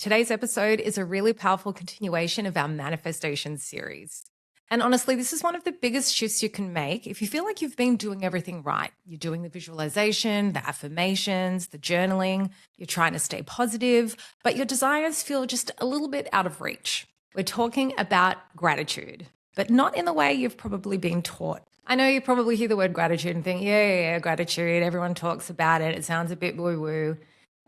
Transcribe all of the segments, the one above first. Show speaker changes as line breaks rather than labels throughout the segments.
Today's episode is a really powerful continuation of our manifestation series. And honestly, this is one of the biggest shifts you can make if you feel like you've been doing everything right. You're doing the visualization, the affirmations, the journaling, you're trying to stay positive, but your desires feel just a little bit out of reach. We're talking about gratitude, but not in the way you've probably been taught. I know you probably hear the word gratitude and think, yeah, gratitude. Everyone talks about it. It sounds a bit woo-woo.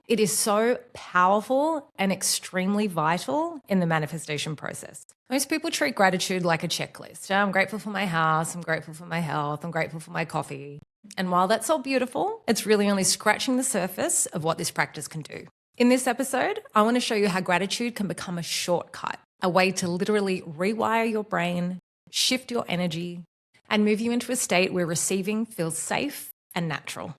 It is so powerful and extremely vital in the manifestation process. Most people treat gratitude like a checklist. I'm grateful for my house. I'm grateful for my health. I'm grateful for my coffee. And while that's all beautiful, it's really only scratching the surface of what this practice can do. In this episode, I want to show you how gratitude can become a shortcut, a way to literally rewire your brain, shift your energy, and move you into a state where receiving feels safe and natural.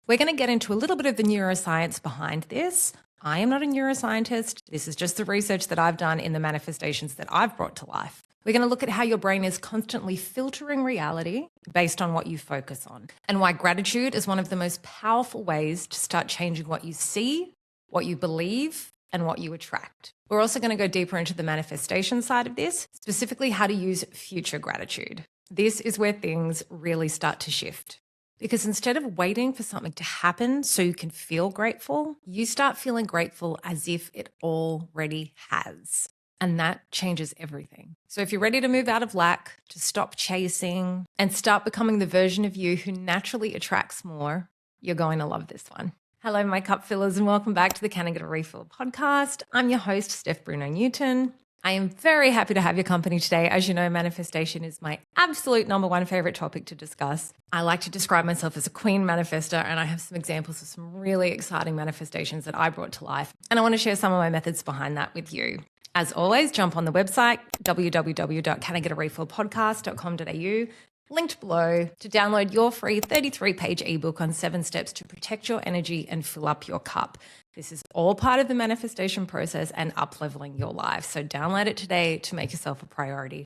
We're going to get into a little bit of the neuroscience behind this. I am not a neuroscientist. This is just the research that I've done in the manifestations that I've brought to life. We're going to look at how your brain is constantly filtering reality based on what you focus on, and why gratitude is one of the most powerful ways to start changing what you see, what you believe, and what you attract. We're also going to go deeper into the manifestation side of this, specifically how to use future gratitude. This is where things really start to shift. Because instead of waiting for something to happen so you can feel grateful, you start feeling grateful as if it already has. And that changes everything. So if you're ready to move out of lack, to stop chasing, and start becoming the version of you who naturally attracts more, you're going to love this one. Hello, my cup fillers, and welcome back to the Can I Get a Refill podcast. I'm your host, Steph Bruno-Newton. I am very happy to have your company today. As you know, manifestation is my absolute number one favorite topic to discuss. I like to describe myself as a queen manifester, and I have some examples of some really exciting manifestations that I brought to life. And I want to share some of my methods behind that with you. As always, jump on the website, www.canigetarefillpodcast.com.au, linked below, to download your free 33-page ebook on 7 steps to protect your energy and fill up your cup. This is all part of the manifestation process and up-leveling your life. So download it today to make yourself a priority.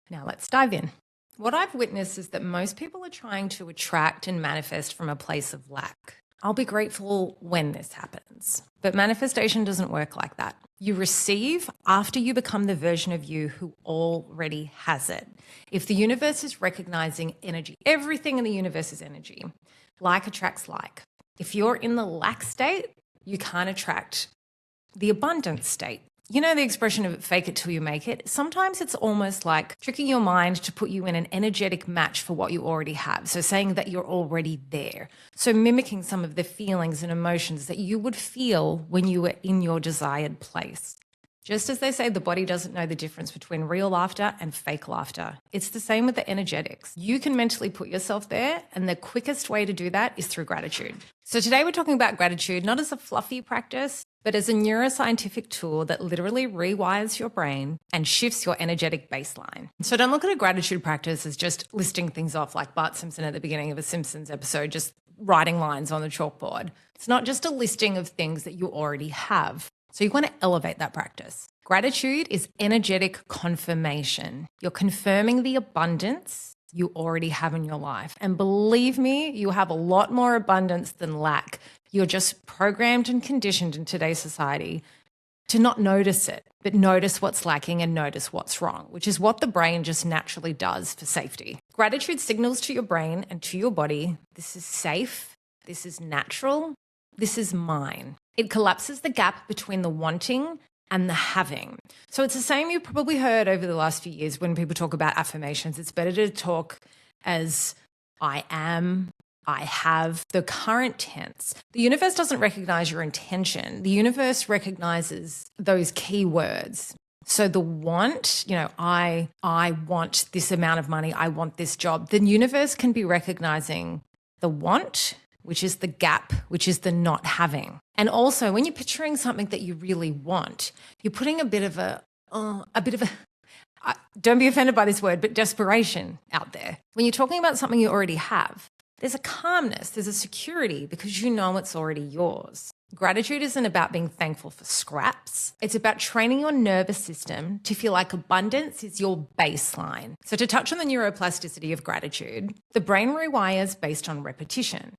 Now let's dive in. What I've witnessed is that most people are trying to attract and manifest from a place of lack. I'll be grateful when this happens. But manifestation doesn't work like that. You receive after you become the version of you who already has it. If the universe is recognizing energy, everything in the universe is energy. Like attracts like. If you're in the lack state, you can't attract the abundant state. You know the expression of fake it till you make it? Sometimes it's almost like tricking your mind to put you in an energetic match for what you already have. So saying that you're already there. So mimicking some of the feelings and emotions that you would feel when you were in your desired place. Just as they say the body doesn't know the difference between real laughter and fake laughter. It's the same with the energetics. You can mentally put yourself there, and the quickest way to do that is through gratitude. So today we're talking about gratitude, not as a fluffy practice, but as a neuroscientific tool that literally rewires your brain and shifts your energetic baseline. So don't look at a gratitude practice as just listing things off like Bart Simpson at the beginning of a Simpsons episode, just writing lines on the chalkboard. It's not just a listing of things that you already have. So you want to elevate that practice. Gratitude is energetic confirmation. You're confirming the abundance you already have in your life. And believe me, you have a lot more abundance than lack. You're just programmed and conditioned in today's society to not notice it, but notice what's lacking and notice what's wrong, which is what the brain just naturally does for safety. Gratitude signals to your brain and to your body, this is safe, this is natural, this is mine. It collapses the gap between the wanting and the having. So it's the same you've probably heard over the last few years when people talk about affirmations. It's better to talk as I am, I have, the current tense. The universe doesn't recognize your intention. The universe recognizes those key words. So the want, I want this amount of money, I want this job. The universe can be recognizing the want, which is the gap, which is the not having. And also when you're picturing something that you really want, you're putting a bit of a don't be offended by this word, but desperation out there. When you're talking about something you already have, there's a calmness, there's a security because you know it's already yours. Gratitude isn't about being thankful for scraps. It's about training your nervous system to feel like abundance is your baseline. So to touch on the neuroplasticity of gratitude, the brain rewires based on repetition.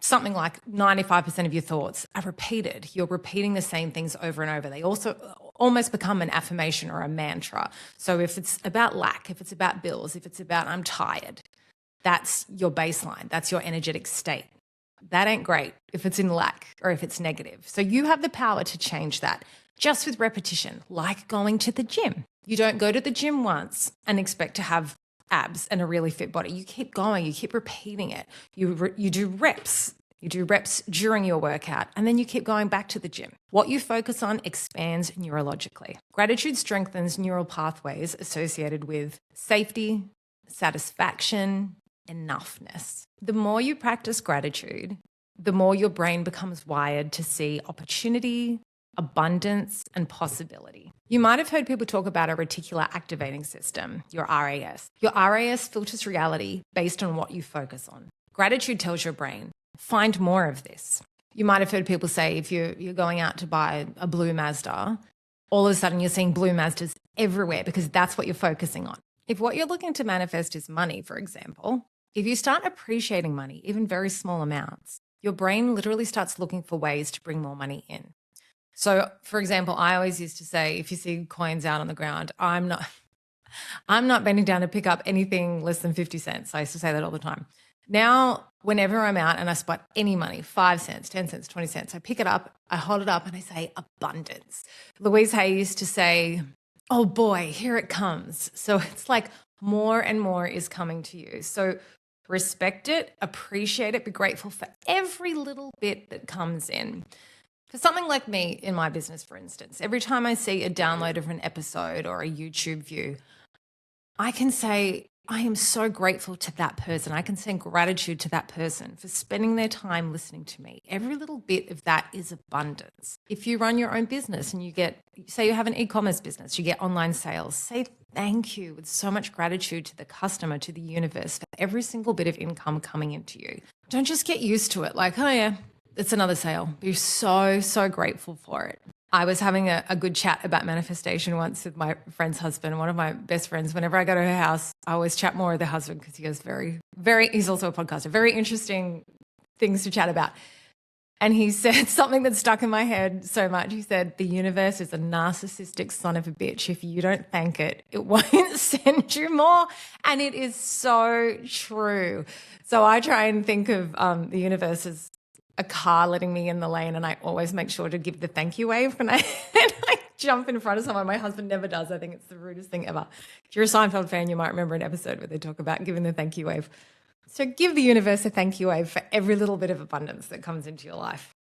something like 95% of your thoughts are repeated. You're repeating the same things over and over. They also almost become an affirmation or a mantra. So if it's about lack, if it's about bills, if it's about I'm tired, that's your baseline. That's your energetic state. That ain't great if it's in lack or if it's negative. So you have the power to change that just with repetition, like going to the gym. You don't go to the gym once and expect to have abs and a really fit body. You keep going, you keep repeating it. You do reps. You do reps during your workout, and then you keep going back to the gym. What you focus on expands neurologically. Gratitude strengthens neural pathways associated with safety, satisfaction, enoughness. The more you practice gratitude, the more your brain becomes wired to see opportunity, abundance, and possibility. You might have heard people talk about a reticular activating system, your RAS. Your RAS filters reality based on what you focus on. Gratitude tells your brain, find more of this. You might have heard people say if you're going out to buy a blue Mazda, all of a sudden you're seeing blue Mazdas everywhere because that's what you're focusing on. If what you're looking to manifest is money, for example, if you start appreciating money, even very small amounts, your brain literally starts looking for ways to bring more money in. So, for example, I always used to say, if you see coins out on the ground, I'm not bending down to pick up anything less than 50 cents. I used to say that all the time. Now, whenever I'm out and I spot any money, 5 cents, 10 cents, 20 cents, I pick it up, I hold it up and I say abundance. Louise Hay used to say, oh boy, here it comes. So it's like more and more is coming to you. So respect it, appreciate it, be grateful for every little bit that comes in. For something like me in my business, for instance, every time I see a download of an episode or a YouTube view, I can say, I am so grateful to that person. I can send gratitude to that person for spending their time listening to me. Every little bit of that is abundance. If you run your own business and say you have an e-commerce business, you get online sales, say thank you with so much gratitude to the customer, to the universe for every single bit of income coming into you. Don't just get used to it like, oh yeah, it's another sale. Be so, so grateful for it. I was having a good chat about manifestation once with my friend's husband, one of my best friends. Whenever I go to her house, I always chat more with the husband because he has he's also a podcaster, very interesting things to chat about. And he said something that stuck in my head so much. He said, the universe is a narcissistic son of a bitch. If you don't thank it, it won't send you more. And it is so true. So I try and think of the universe as a car letting me in the lane, and I always make sure to give the thank you wave when I jump in front of someone. My husband never does. I think it's the rudest thing ever. If you're a Seinfeld fan, you might remember an episode where they talk about giving the thank you wave. So give the universe a thank you wave for every little bit of abundance that comes into your life.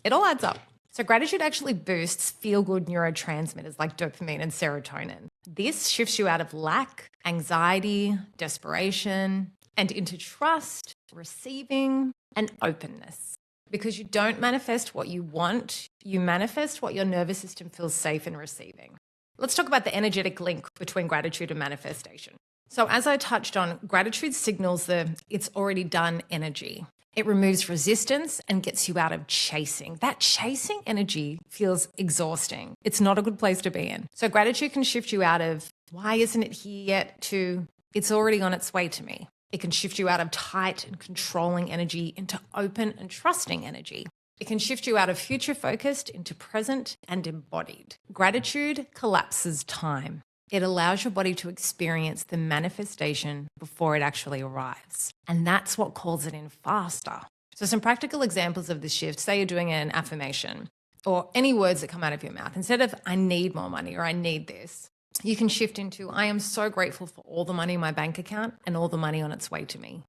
It all adds up. So gratitude actually boosts feel-good neurotransmitters like dopamine and serotonin. This shifts you out of lack, anxiety, desperation, and into trust, receiving, and openness. Because you don't manifest what you want, you manifest what your nervous system feels safe in receiving. Let's talk about the energetic link between gratitude and manifestation. So as I touched on, gratitude signals the it's already done energy. It removes resistance and gets you out of chasing. That chasing energy feels exhausting. It's not a good place to be in. So gratitude can shift you out of why isn't it here yet to it's already on its way to me. It can shift you out of tight and controlling energy into open and trusting energy. It can shift you out of future-focused into present and embodied. Gratitude collapses time. It allows your body to experience the manifestation before it actually arrives. And that's what calls it in faster. So some practical examples of this shift, say you're doing an affirmation or any words that come out of your mouth. Instead of I need more money or I need this, you can shift into, I am so grateful for all the money in my bank account and all the money on its way to me.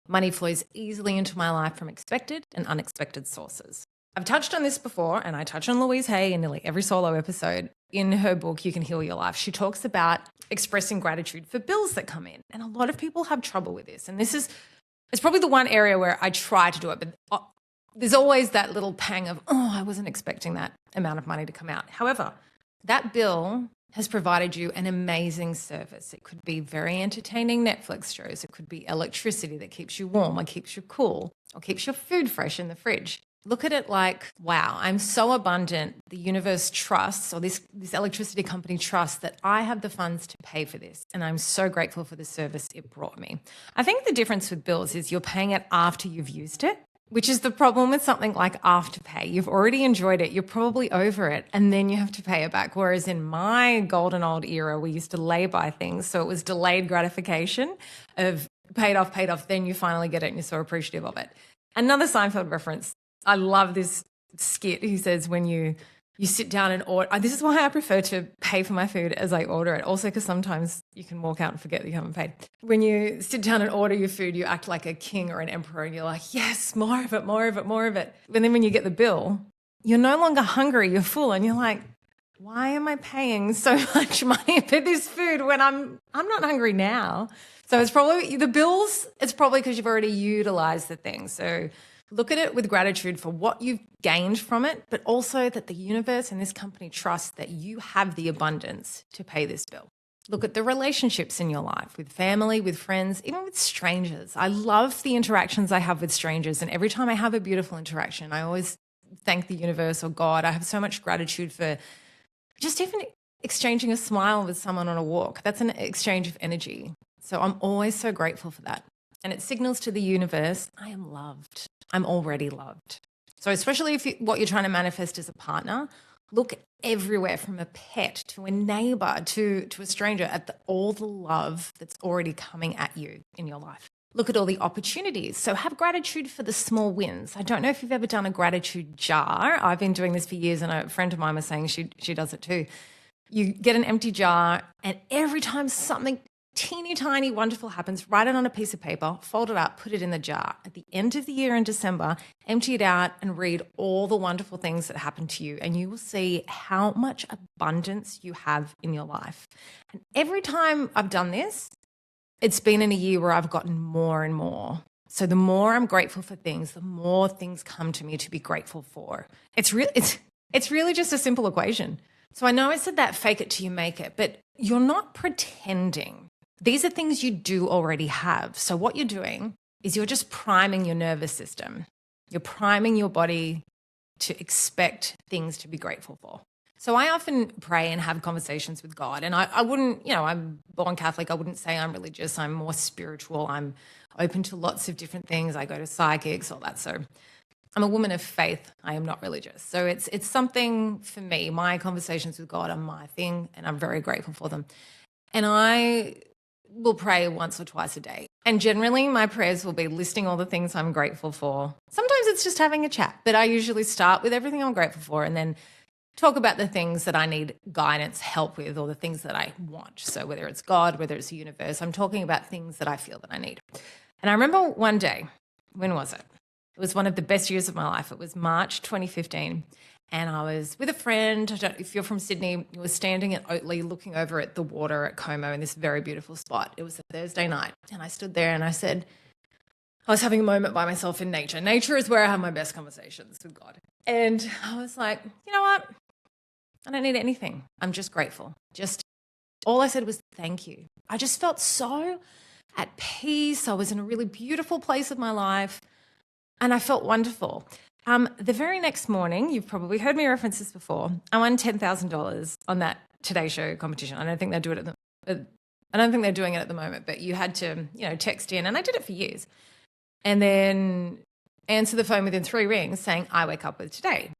Money flows easily into my life from expected and unexpected sources. I've touched on this before, and I touch on Louise Hay in nearly every solo episode. In her book, You Can Heal Your Life, she talks about expressing gratitude for bills that come in. And a lot of people have trouble with this. And it's probably the one area where I try to do it, but there's always that little pang of, oh, I wasn't expecting that amount of money to come out. However, that bill has provided you an amazing service. It could be very entertaining Netflix shows. It could be electricity that keeps you warm or keeps you cool or keeps your food fresh in the fridge. Look at it like, wow, I'm so abundant. The universe trusts, or this electricity company trusts that I have the funds to pay for this. And I'm so grateful for the service it brought me. I think the difference with bills is you're paying it after you've used it. which is the problem with something like Afterpay. You've already enjoyed it. You're probably over it, and then you have to pay it back. Whereas in my golden old era, we used to lay buy things. So it was delayed gratification of paid off, then you finally get it and you're so appreciative of it. Another Seinfeld reference. I love this skit. He says when you sit down and order. This is why I prefer to pay for my food as I order it. Also, because sometimes you can walk out and forget that you haven't paid. When you sit down and order your food, you act like a king or an emperor and you're like, yes, more of it, more of it, more of it. And then when you get the bill, you're no longer hungry, you're full. And you're like, why am I paying so much money for this food when I'm not hungry now? So it's probably the bills, it's probably because you've already utilized the thing. So look at it with gratitude for what you've gained from it, but also that the universe and this company trust that you have the abundance to pay this bill. Look at the relationships in your life with family, with friends, even with strangers. I love the interactions I have with strangers. And every time I have a beautiful interaction, I always thank the universe or God. I have so much gratitude for just even exchanging a smile with someone on a walk. That's an exchange of energy. So I'm always so grateful for that. And it signals to the universe, I am loved. I'm already loved. So especially if what you're trying to manifest is a partner, look everywhere from a pet to a neighbor to a stranger at all the love that's already coming at you in your life. Look at all the opportunities. So have gratitude for the small wins. I don't know if you've ever done a gratitude jar. I've been doing this for years and a friend of mine was saying she does it too. You get an empty jar and every time something teeny tiny wonderful happens, write it on a piece of paper, fold it up, put it in the jar. At the end of the year in December, empty it out and read all the wonderful things that happened to you, and you will see how much abundance you have in your life. And every time I've done this, it's been in a year where I've gotten more and more. So the more I'm grateful for things, the more things come to me to be grateful for. It's really just a simple equation. So I know I said that fake it till you make it, but you're not pretending. These are things you do already have. So what you're doing is you're just priming your nervous system. You're priming your body to expect things to be grateful for. So I often pray and have conversations with God. And I wouldn't, I'm born Catholic. I wouldn't say I'm religious. I'm more spiritual. I'm open to lots of different things. I go to psychics, all that. So I'm a woman of faith. I am not religious. So it's something for me. My conversations with God are my thing, and I'm very grateful for them. And I will pray once or twice a day. And generally my prayers will be listing all the things I'm grateful for. Sometimes it's just having a chat, but I usually start with everything I'm grateful for and then talk about the things that I need guidance, help with, or the things that I want. So whether it's God, whether it's the universe, I'm talking about things that I feel that I need. And I remember one day, when was it? It was one of the best years of my life. It was March 2015. And I was with a friend. If you're from Sydney, we were standing at Oatley looking over at the water at Como in this very beautiful spot. It was a Thursday night. And I stood there and I said, I was having a moment by myself in nature. Nature is where I have my best conversations with God. And I was like, you know what? I don't need anything. I'm just grateful. All I said was thank you. I just felt so at peace. I was in a really beautiful place of my life and I felt wonderful. The very next morning, you've probably heard me reference this before, I won $10,000 on that Today Show competition. I don't think they do it I don't think they're doing it at the moment, but you had to, text in, and I did it for years. And then answer the phone within 3 rings saying, I wake up with today.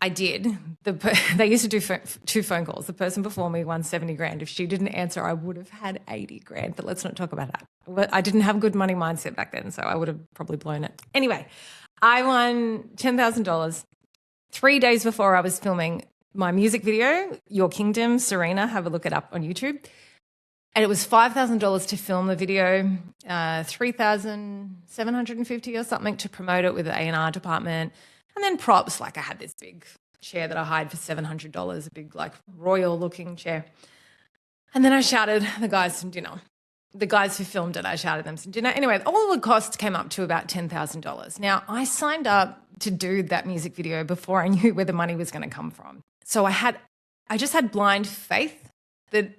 I did. They used to do 2 phone calls. The person before me won 70 grand. If she didn't answer, I would have had 80 grand, but let's not talk about that. I didn't have a good money mindset back then, so I would have probably blown it. Anyway, I won $10,000 3 days before I was filming my music video, Your Kingdom, Serena. Have a look it up on YouTube. And it was $5,000 to film the video, $3,750 or something to promote it with the A&R department. And then props, like I had this big chair that I hired for $700, a big like royal looking chair. And then I shouted the guys some dinner. The guys who filmed it, I shouted them some dinner. Anyway, all the costs came up to about $10,000. Now, I signed up to do that music video before I knew where the money was going to come from. So I just had blind faith that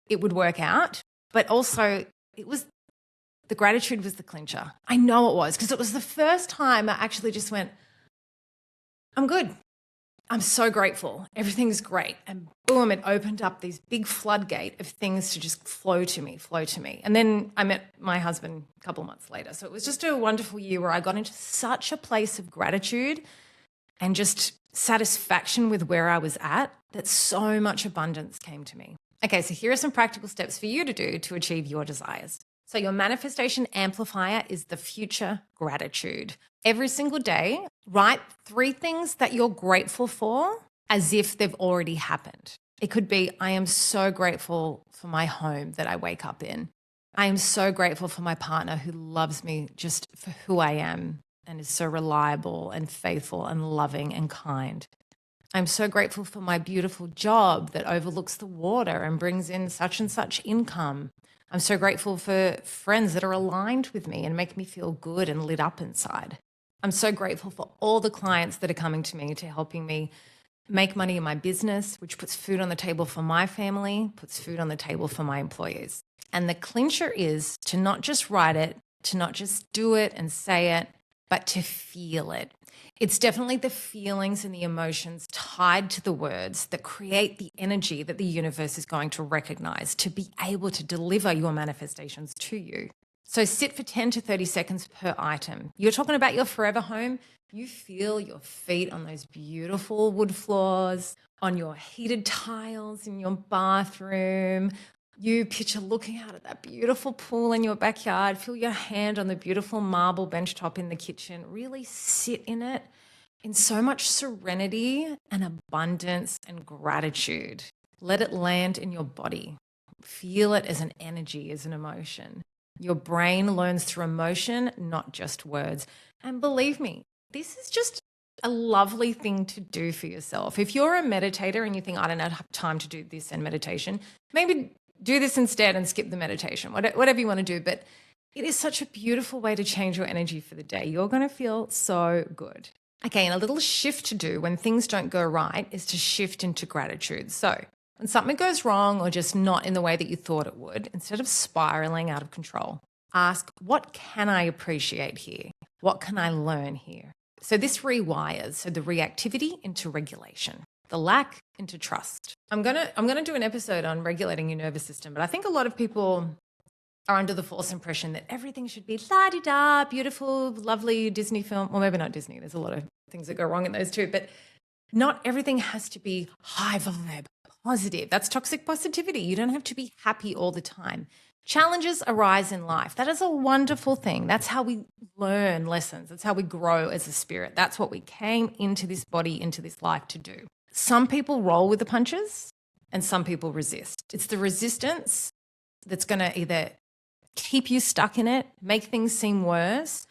it would work out, but also the gratitude was the clincher. I know it was because it was the first time I actually just went, I'm good. I'm so grateful. Everything's great. And boom, it opened up these big floodgate of things to just flow to me. And then I met my husband a couple of months later. So it was just a wonderful year where I got into such a place of gratitude and just satisfaction with where I was at that so much abundance came to me. Okay, so here are some practical steps for you to do to achieve your desires. So your manifestation amplifier is the future gratitude. Every single day, write 3 things that you're grateful for as if they've already happened. It could be, I am so grateful for my home that I wake up in. I am so grateful for my partner who loves me just for who I am and is so reliable and faithful and loving and kind. I'm so grateful for my beautiful job that overlooks the water and brings in such and such income. I'm so grateful for friends that are aligned with me and make me feel good and lit up inside. I'm so grateful for all the clients that are coming to me to helping me make money in my business, which puts food on the table for my family, puts food on the table for my employees. And the clincher is to not just write it, to not just do it and say it, but to feel it. It's definitely the feelings and the emotions tied to the words that create the energy that the universe is going to recognize to be able to deliver your manifestations to you. So sit for 10 to 30 seconds per item. You're talking about your forever home. You feel your feet on those beautiful wood floors, on your heated tiles in your bathroom. You picture looking out at that beautiful pool in your backyard. Feel your hand on the beautiful marble bench top in the kitchen. Really sit in it in so much serenity and abundance and gratitude. Let it land in your body. Feel it as an energy, as an emotion. Your brain learns through emotion, not just words. And believe me, this is just a lovely thing to do for yourself. If you're a meditator and you think, I don't have time to do this and meditation, maybe do this instead and skip the meditation, whatever you want to do. But it is such a beautiful way to change your energy for the day. You're going to feel so good. Okay, and a little shift to do when things don't go right is to shift into gratitude. So when something goes wrong or just not in the way that you thought it would, instead of spiraling out of control, ask, what can I appreciate here? What can I learn here? So this rewires, so the reactivity into regulation, the lack into trust. I'm gonna do an episode on regulating your nervous system, but I think a lot of people are under the false impression that everything should be la-di-da, beautiful, lovely Disney film. Well, maybe not Disney. There's a lot of things that go wrong in those too, but not everything has to be high vibe, positive. That's toxic positivity. You don't have to be happy all the time. Challenges arise in life. That is a wonderful thing. That's how we learn lessons. That's how we grow as a spirit. That's what we came into this body, into this life to do. Some people roll with the punches and some people resist. It's the resistance that's going to either keep you stuck in it, make things seem worse,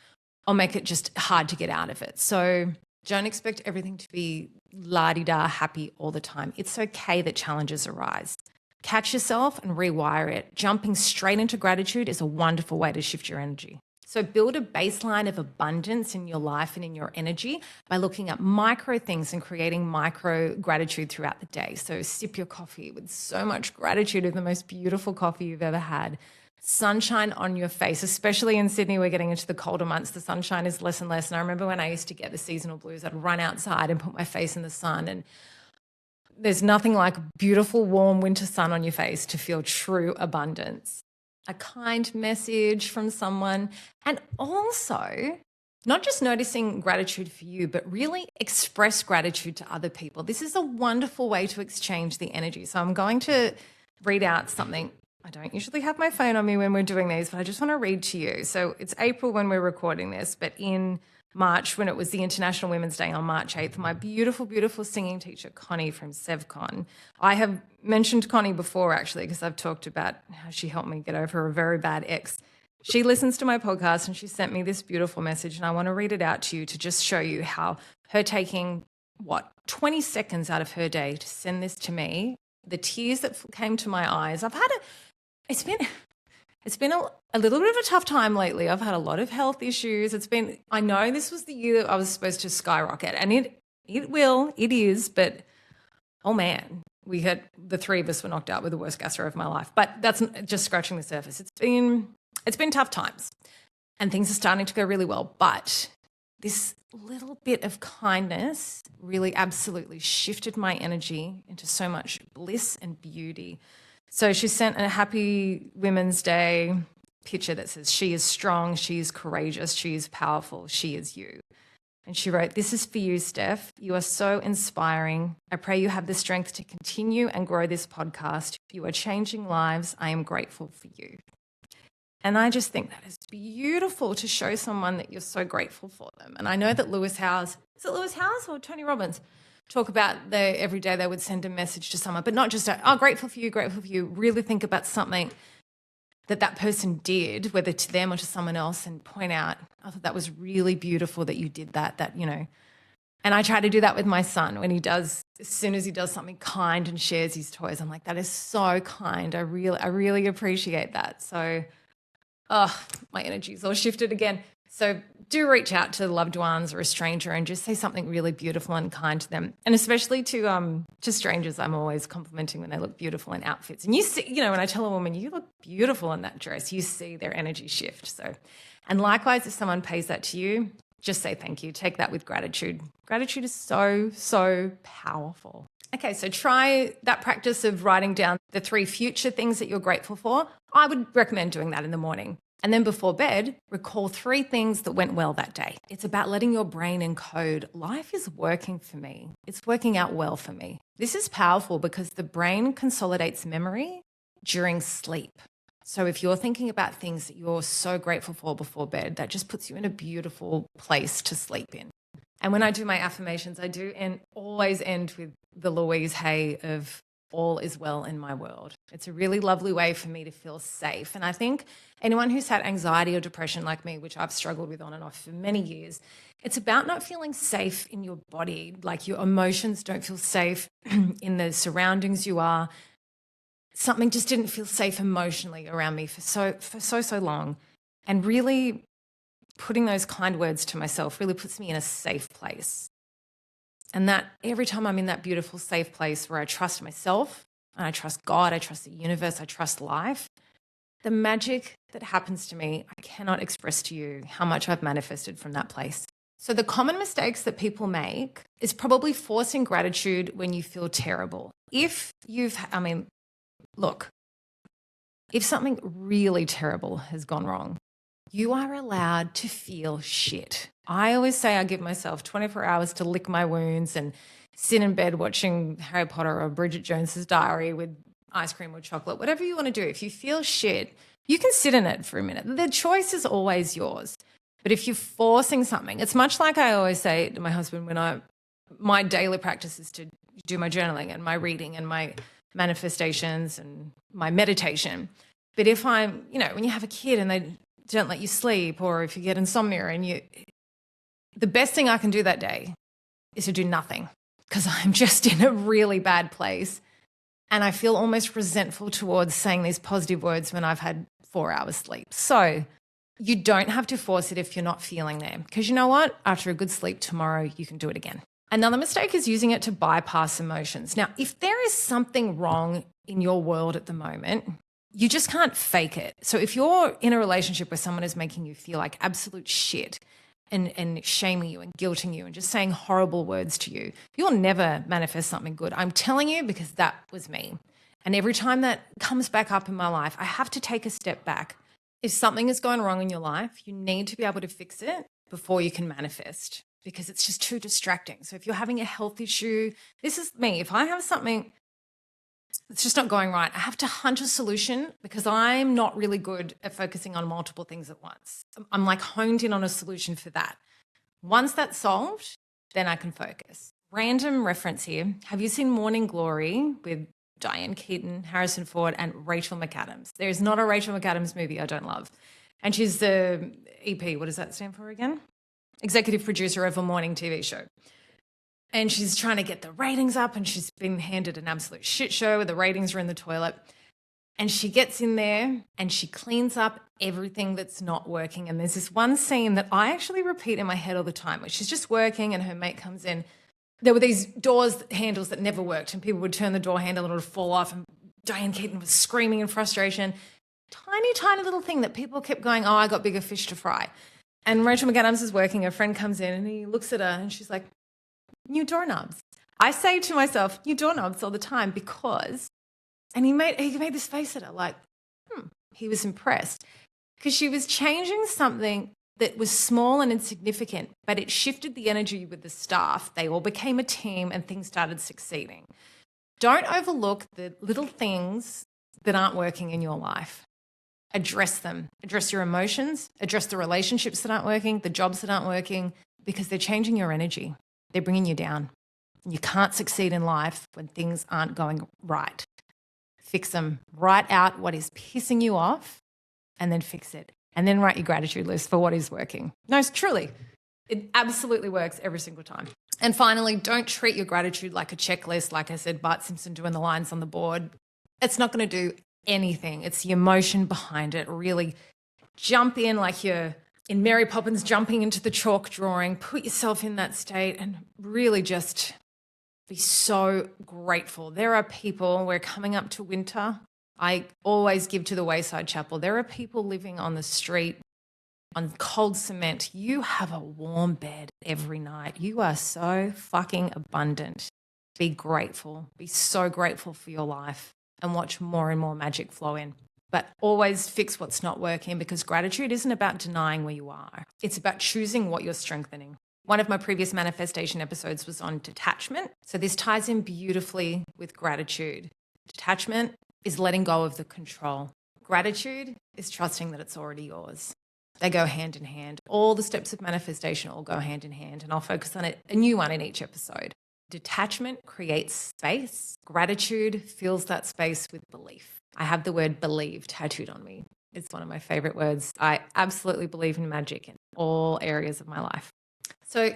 or make it just hard to get out of it. So don't expect everything to be la-di-da, happy all the time. It's okay that challenges arise. Catch yourself and rewire it. Jumping straight into gratitude is a wonderful way to shift your energy. So build a baseline of abundance in your life and in your energy by looking at micro things and creating micro gratitude throughout the day. So sip your coffee with so much gratitude of the most beautiful coffee you've ever had. Sunshine on your face, especially in Sydney, we're getting into the colder months. The sunshine is less and less. And I remember when I used to get the seasonal blues, I'd run outside and put my face in the sun. And there's nothing like beautiful, warm winter sun on your face to feel true abundance. A kind message from someone. And also, not just noticing gratitude for you, but really express gratitude to other people. This is a wonderful way to exchange the energy. So I'm going to read out something. I don't usually have my phone on me when we're doing these, but I just want to read to you. So it's April when we're recording this, but in March, when it was the International Women's Day on March 8th, my beautiful, beautiful singing teacher, Connie from SevCon. I have mentioned Connie before, actually, because I've talked about how she helped me get over a very bad ex. She listens to my podcast and she sent me this beautiful message, and I want to read it out to you to just show you how her taking, 20 seconds out of her day to send this to me, the tears that came to my eyes. It's been a little bit of a tough time lately. I've had a lot of health issues. I know this was the year that I was supposed to skyrocket, and it is, but oh man, the 3 of us were knocked out with the worst gastro of my life. But that's just scratching the surface. It's been tough times and things are starting to go really well. But this little bit of kindness really absolutely shifted my energy into so much bliss and beauty. So she sent a happy Women's Day picture that says, "She is strong, she is courageous, she is powerful, she is you." And she wrote, "This is for you, Steph. You are so inspiring. I pray you have the strength to continue and grow this podcast. You are changing lives. I am grateful for you." And I just think that is beautiful to show someone that you're so grateful for them. And I know that Lewis Howes, is it Lewis Howes or Tony Robbins, talk about every day they would send a message to someone, but not just, grateful for you, grateful for you. Really think about something that person did, whether to them or to someone else, and point out, I thought that was really beautiful that you did that, And I try to do that with my son when as soon as he does something kind and shares his toys, I'm like, that is so kind. I really appreciate that. So, my energy's all shifted again. So do reach out to loved ones or a stranger and just say something really beautiful and kind to them. And especially to strangers, I'm always complimenting when they look beautiful in outfits. And you see, when I tell a woman, you look beautiful in that dress, you see their energy shift. So, and likewise, if someone pays that to you, just say thank you. Take that with gratitude. Gratitude is so, so powerful. Okay, so try that practice of writing down the 3 future things that you're grateful for. I would recommend doing that in the morning. And then before bed, recall 3 things that went well that day. It's about letting your brain encode, life is working for me. It's working out well for me. This is powerful because the brain consolidates memory during sleep. So if you're thinking about things that you're so grateful for before bed, that just puts you in a beautiful place to sleep in. And when I do my affirmations, I do always end with the Louise Hay of all is well in my world. It's a really lovely way for me to feel safe. And I think anyone who's had anxiety or depression like me, which I've struggled with on and off for many years, it's about not feeling safe in your body. Like your emotions don't feel safe in the surroundings you are. Something just didn't feel safe emotionally around me for so long. And really putting those kind words to myself really puts me in a safe place. And that every time I'm in that beautiful, safe place where I trust myself and I trust God, I trust the universe, I trust life, the magic that happens to me, I cannot express to you how much I've manifested from that place. So the common mistakes that people make is probably forcing gratitude when you feel terrible. If something really terrible has gone wrong, you are allowed to feel shit. I always say I give myself 24 hours to lick my wounds and sit in bed watching Harry Potter or Bridget Jones's Diary with ice cream or chocolate, whatever you want to do. If you feel shit, you can sit in it for a minute. The choice is always yours. But if you're forcing something, it's much like I always say to my husband when my daily practice is to do my journaling and my reading and my manifestations and my meditation. But if I'm, when you have a kid and they don't let you sleep, or if you get insomnia the best thing I can do that day is to do nothing because I'm just in a really bad place. And I feel almost resentful towards saying these positive words when I've had 4 hours sleep. So you don't have to force it if you're not feeling there, because you know what? After a good sleep tomorrow, you can do it again. Another mistake is using it to bypass emotions. Now, if there is something wrong in your world at the moment, you just can't fake it. So if you're in a relationship where someone is making you feel like absolute shit and shaming you and guilting you and just saying horrible words to you, you'll never manifest something good. I'm telling you, because that was me. And every time that comes back up in my life, I have to take a step back. If something is going wrong in your life, you need to be able to fix it before you can manifest, because it's just too distracting. So if you're having a health issue, this is me. If I have something it's just not going right, I have to hunt a solution, because I'm not really good at focusing on multiple things at once. I'm like honed in on a solution for that. Once that's solved, then I can focus. Random reference here. Have you seen Morning Glory with Diane Keaton, Harrison Ford, and Rachel McAdams? There is not a Rachel McAdams movie I don't love. And she's the EP, what does that stand for again? Executive producer of a morning TV show. And she's trying to get the ratings up, and she's been handed an absolute shit show where the ratings are in the toilet. And she gets in there and she cleans up everything that's not working. And there's this one scene that I actually repeat in my head all the time, where she's just working and her mate comes in. There were these doors handles that never worked, and people would turn the door handle and it would fall off, and Diane Keaton was screaming in frustration. Tiny, tiny little thing that people kept going, oh, I got bigger fish to fry. And Rachel McAdams is working. A friend comes in and he looks at her and she's like, new doorknobs. I say to myself, new doorknobs all the time because, and he made this face at her like, he was impressed because she was changing something that was small and insignificant, but it shifted the energy with the staff. They all became a team and things started succeeding. Don't overlook the little things that aren't working in your life. Address them. Address your emotions. Address the relationships that aren't working, the jobs that aren't working, because they're changing your energy. They're bringing you down. You can't succeed in life when things aren't going right. Fix them. Write out what is pissing you off and then fix it. And then write your gratitude list for what is working. No, truly, it absolutely works every single time. And finally, don't treat your gratitude like a checklist. Like I said, Bart Simpson doing the lines on the board. It's not going to do anything. It's the emotion behind it. Really jump in like you're in Mary Poppins jumping into the chalk drawing. Put yourself in that state and really just be so grateful. There are people, we're coming up to winter. I always give to the Wayside Chapel. There are people living on the street on cold cement. You have a warm bed every night. You are so fucking abundant. Be grateful. Be so grateful for your life and watch more and more magic flow in. But always fix what's not working because gratitude isn't about denying where you are. It's about choosing what you're strengthening. One of my previous manifestation episodes was on detachment. So this ties in beautifully with gratitude. Detachment is letting go of the control. Gratitude is trusting that it's already yours. They go hand in hand. All the steps of manifestation all go hand in hand, and I'll focus on a new one in each episode. Detachment creates space. Gratitude fills that space with belief. I have the word believe tattooed on me. It's one of my favorite words. I absolutely believe in magic in all areas of my life. So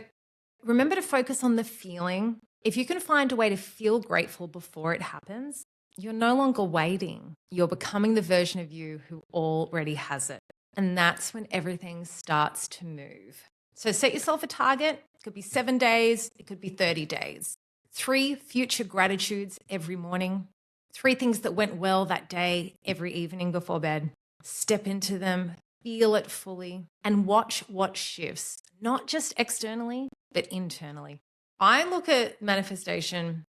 remember to focus on the feeling. If you can find a way to feel grateful before it happens, you're no longer waiting. You're becoming the version of you who already has it. And that's when everything starts to move. So set yourself a target. It could be 7 days. It could be 30 days. 3 future gratitudes every morning. 3 things that went well that day every evening before bed. Step into them, feel it fully, and watch what shifts, not just externally, but internally. I look at manifestation,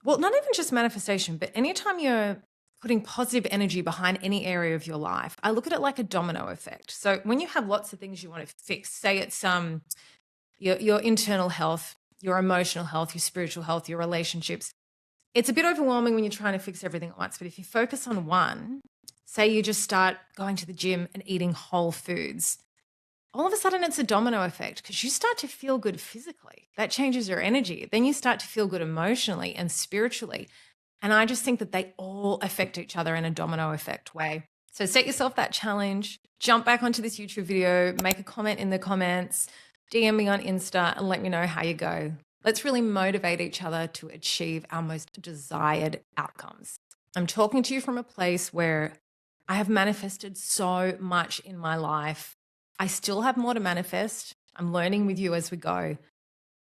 well, not even just manifestation, but anytime you're putting positive energy behind any area of your life, I look at it like a domino effect. So when you have lots of things you want to fix, say it's your internal health, your emotional health, your spiritual health, your relationships, it's a bit overwhelming when you're trying to fix everything at once. But if you focus on one, say you just start going to the gym and eating whole foods, all of a sudden it's a domino effect because you start to feel good physically. That changes your energy. Then you start to feel good emotionally and spiritually. And I just think that they all affect each other in a domino effect way. So set yourself that challenge, jump back onto this YouTube video, make a comment in the comments, DM me on Insta and let me know how you go. Let's really motivate each other to achieve our most desired outcomes. I'm talking to you from a place where I have manifested so much in my life. I still have more to manifest. I'm learning with you as we go.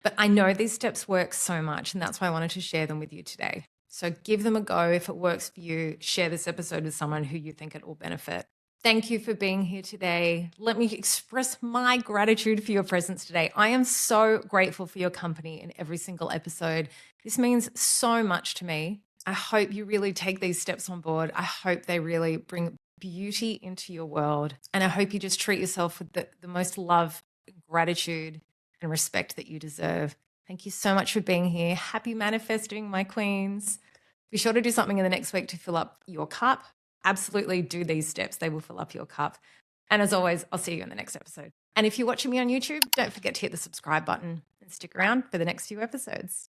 But I know these steps work so much, and that's why I wanted to share them with you today. So give them a go. If it works for you, share this episode with someone who you think it will benefit. Thank you for being here today. Let me express my gratitude for your presence today. I am so grateful for your company in every single episode. This means so much to me. I hope you really take these steps on board. I hope they really bring beauty into your world. And I hope you just treat yourself with the most love, gratitude, and respect that you deserve. Thank you so much for being here. Happy manifesting, my queens. Be sure to do something in the next week to fill up your cup. Absolutely do these steps. They will fill up your cup. And as always, I'll see you in the next episode. And if you're watching me on YouTube, don't forget to hit the subscribe button and stick around for the next few episodes.